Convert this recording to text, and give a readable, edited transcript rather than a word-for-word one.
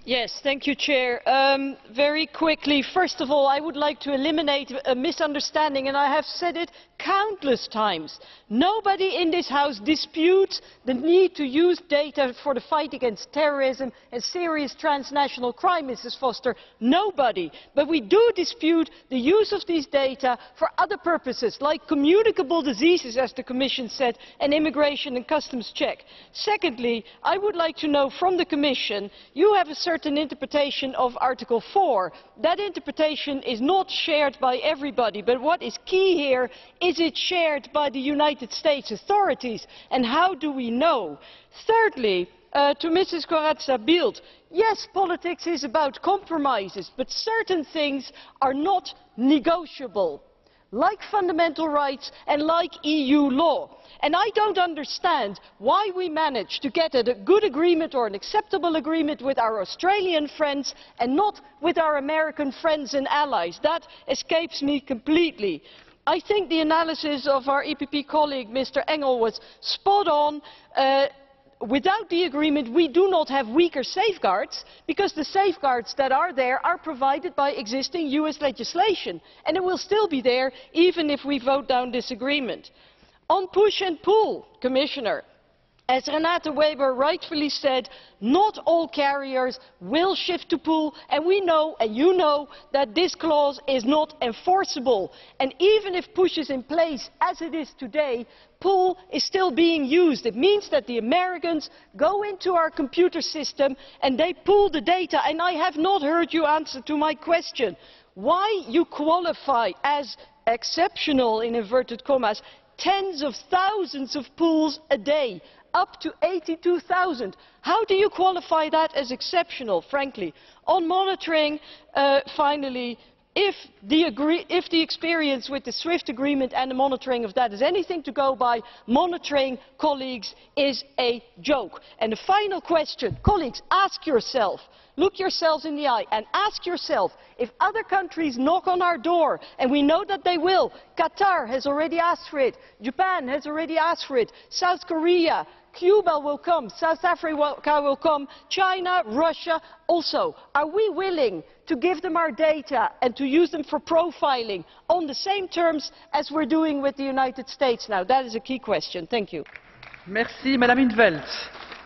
Yes, thank you, Chair. Very quickly, first of all, I would like to eliminate a misunderstanding, and I have said it countless times. Nobody in this House disputes the need to use data for the fight against terrorism and serious transnational crime, Mrs. Foster. Nobody. But we do dispute the use of these data for other purposes, like communicable diseases, as the Commission said, and immigration and customs check. Secondly, I would like to know from the Commission, you have a certain interpretation of Article 4. That interpretation is not shared by everybody, but what is key here is it shared by the United States authorities, and how do we know? Thirdly, to Mrs. Corazza-Bildt, yes, politics is about compromises, but certain things are not negotiable, like fundamental rights and like EU law. And I don't understand why we managed to get a good agreement or an acceptable agreement with our Australian friends and not with our American friends and allies. That escapes me completely. I think the analysis of our EPP colleague, Mr. Engel, was spot on. Without the agreement, we do not have weaker safeguards, because the safeguards that are there are provided by existing US legislation, and it will still be there even if we vote down this agreement. On push and pull, Commissioner, as Renate Weber rightfully said, not all carriers will shift to pull, and we know, and you know, that this clause is not enforceable. And even if push is in place as it is today, pull is still being used. It means that the Americans go into our computer system and they pull the data. And I have not heard you answer to my question. Why you qualify as exceptional, in inverted commas, tens of thousands of pools a day, up to 82,000. How do you qualify that as exceptional, frankly? On monitoring, finally, if the experience with the SWIFT agreement and the monitoring of that is anything to go by, monitoring, colleagues, is a joke. And the final question, colleagues, ask yourself, look yourselves in the eye and ask yourself, if other countries knock on our door, and we know that they will, Qatar has already asked for it, Japan has already asked for it, South Korea, Cuba will come, South Africa will come, China, Russia also. Are we willing to give them our data and to use them for profiling on the same terms as we're doing with the United States now? That is a key question. Thank you. Merci, Madame Veld.